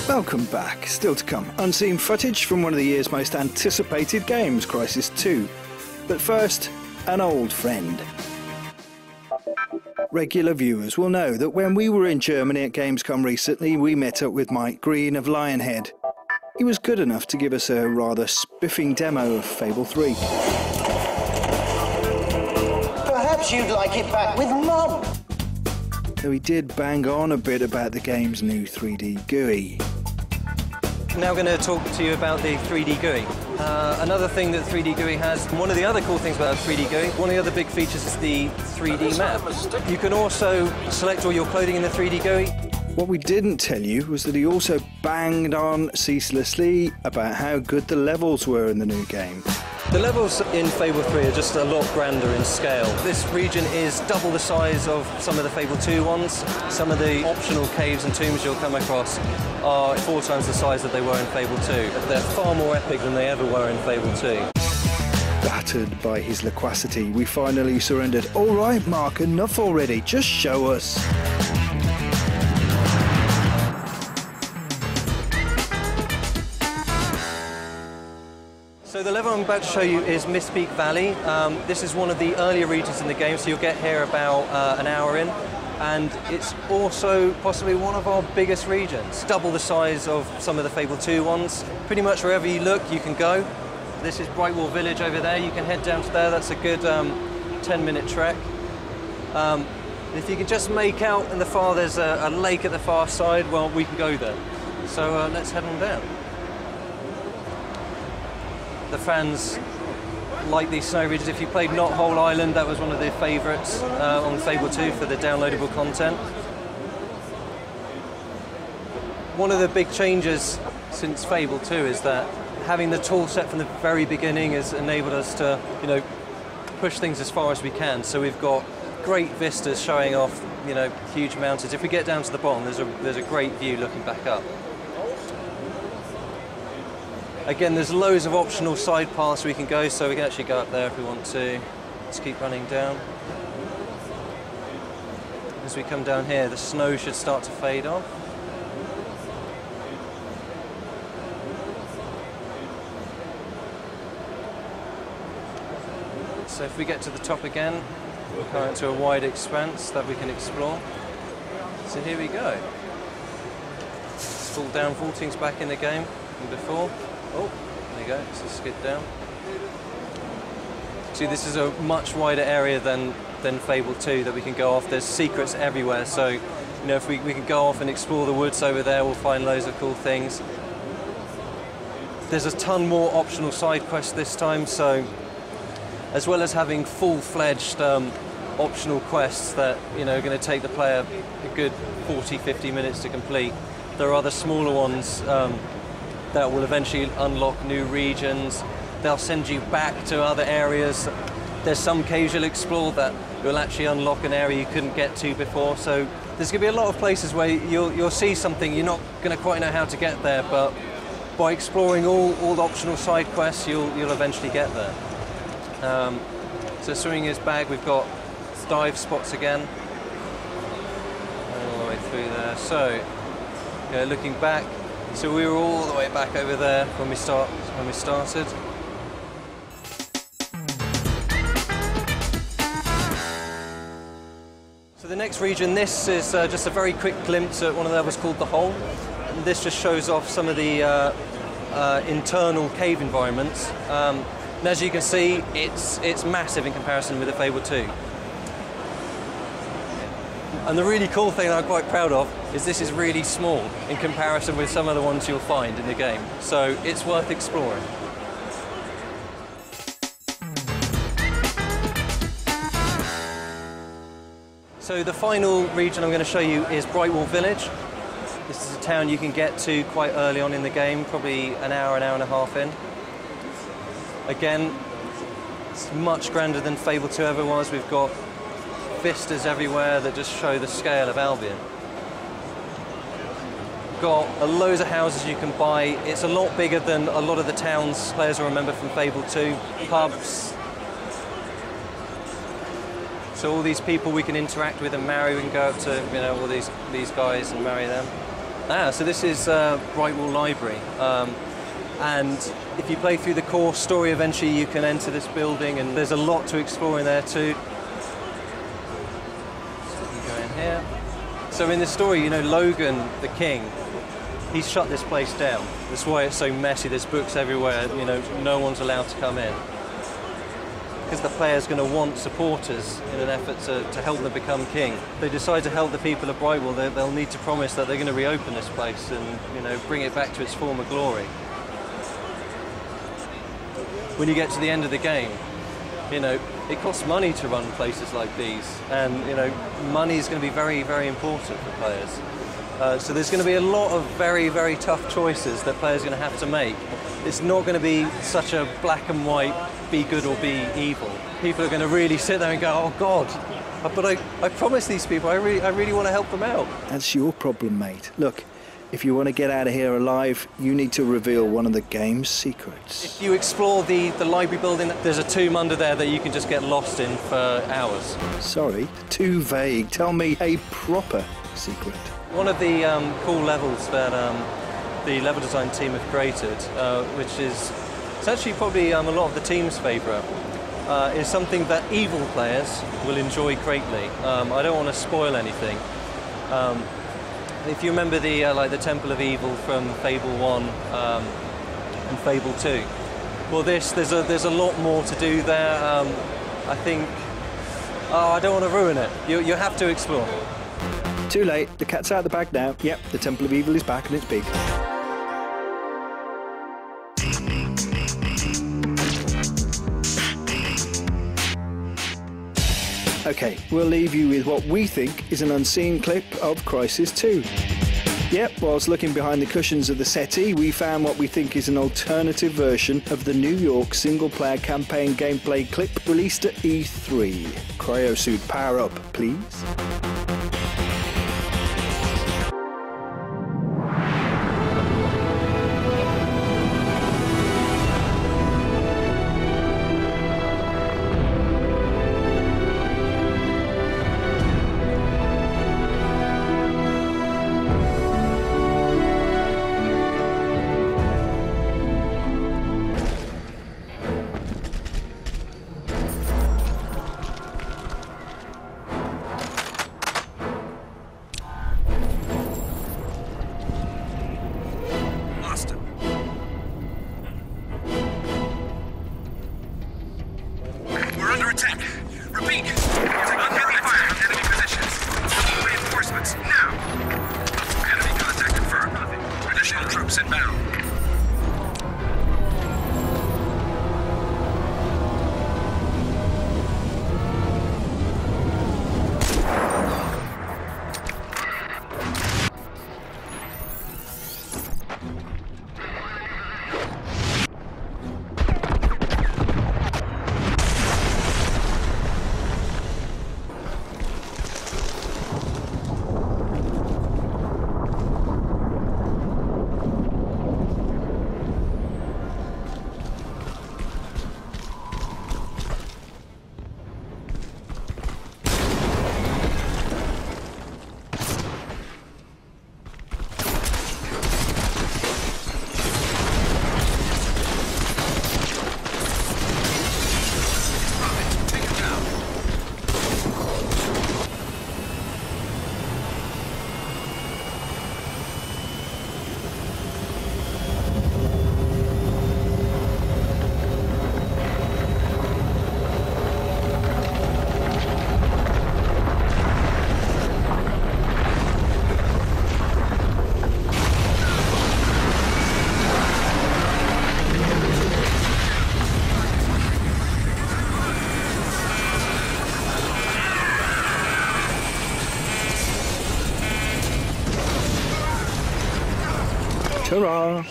Welcome back. Still to come, unseen footage from one of the year's most anticipated games, Crysis II. But first, an old friend. Regular viewers will know that when we were in Germany at Gamescom recently, we met up with Mike Green of Lionhead. He was good enough to give us a rather spiffing demo of Fable III. Perhaps you'd like it back with Mum. Though he did bang on a bit about the game's new 3D GUI. Now I'm going to talk to you about the 3D GUI. Another thing that 3D GUI has, one of the other cool things about 3D GUI, one of the other big features is the 3D map. You can also select all your clothing in the 3D GUI. What we didn't tell you was that he also banged on ceaselessly about how good the levels were in the new game. The levels in Fable 3 are just a lot grander in scale. This region is double the size of some of the Fable 2 ones. Some of the optional caves and tombs you'll come across are 4 times the size that they were in Fable 2. They're far more epic than they ever were in Fable 2. Battered by his loquacity, we finally surrendered. All right, Mark, enough already. Just show us. So the level I'm about to show you is Mistpeak Valley. This is one of the earlier regions in the game, so you'll get here about an hour in. And it's also possibly one of our biggest regions. Double the size of some of the Fable 2 ones. Pretty much wherever you look, you can go. This is Brightwall Village over there. You can head down to there. That's a good 10-minute trek. If you can just make out in the far, there's a lake at the far side, well, we can go there. So let's head on down. The fans like these snow regions. If you played Not Whole Island, that was one of their favourites on Fable 2 for the downloadable content. One of the big changes since Fable 2 is that having the tool set from the very beginning has enabled us to, push things as far as we can. So we've got great vistas showing off, huge mountains. If we get down to the bottom, there's a great view looking back up. Again, there's loads of optional side paths we can go, so we can actually go up there if we want to. Let's keep running down. As we come down here, the snow should start to fade off. So if we get to the top again, we'll come into a wide expanse that we can explore. So here we go. Let's fall down, vaulting's back in the game from before. Oh, there you go, so skid down. See, this is a much wider area than Fable 2 that we can go off. There's secrets everywhere, so if we can go off and explore the woods over there, we'll find loads of cool things. There's a ton more optional side quests this time, so as well as having full-fledged optional quests that are going to take the player a good 40-50 minutes to complete, there are other smaller ones that will eventually unlock new regions. They'll send you back to other areas. There's some caves you'll explore that will actually unlock an area you couldn't get to before. So there's going to be a lot of places where you'll see something, you're not going to quite know how to get there, but by exploring all the optional side quests, you'll eventually get there. So swimming is bag, we've got dive spots again. All the way through there. So, looking back, so we were all the way back over there when we started. So the next region, this is just a very quick glimpse at one of the levels called The Hole. And this just shows off some of the internal cave environments. And as you can see, it's massive in comparison with the Fable 2. And the really cool thing that I'm quite proud of is this is really small in comparison with some of the ones you'll find in the game. So it's worth exploring. So the final region I'm going to show you is Brightwall Village. This is a town you can get to quite early on in the game, probably an hour and a half in. Again, it's much grander than Fable 2 ever was. We've got vistas everywhere that just show the scale of Albion. Got loads of houses you can buy. It's a lot bigger than a lot of the towns players will remember from Fable 2. Pubs. So all these people we can interact with and marry. We can go up to all these guys and marry them. So this is Brightwall Library, and if you play through the core story, eventually you can enter this building, and there's a lot to explore in there too. So we can go in here. So in the story, you know, Logan, the king, he's shut this place down. That's why it's so messy. There's books everywhere. You know, no one's allowed to come in. Because the player's going to want supporters in an effort to help them become king. If they decide to help the people of Brightwall, they'll need to promise that they're going to reopen this place and, you know, bring it back to its former glory. When you get to the end of the game, you know, it costs money to run places like these, and, you know, money is going to be very, very important for players. So there's going to be a lot of very, very tough choices that players are going to have to make. It's not going to be such a black and white, be good or be evil. People are going to really sit there and go, oh God, but I promised these people, I really want to help them out. That's your problem, mate. Look, if you want to get out of here alive, you need to reveal one of the game's secrets. If you explore the library building, there's a tomb under there that you can just get lost in for hours. Sorry, too vague. Tell me a proper secret. One of the cool levels that the level design team have created, which is essentially probably a lot of the team's favourite, is something that evil players will enjoy greatly. I don't want to spoil anything. If you remember the like the Temple of Evil from Fable I and Fable II, well, there's a lot more to do there. I think. Oh, I don't want to ruin it. You have to explore. Too late. The cat's out of the bag now. Yep, the Temple of Evil is back and it's big. OK, we'll leave you with what we think is an unseen clip of Crysis 2. Yep, whilst looking behind the cushions of the settee, we found what we think is an alternative version of the New York single-player campaign gameplay clip released at E3. Cryosuit power up, please. Attack! Repeat! Unheavy fire from enemy positions. Reinforcements, now! Enemy contact confirmed. Additional troops inbound. Ta-ra!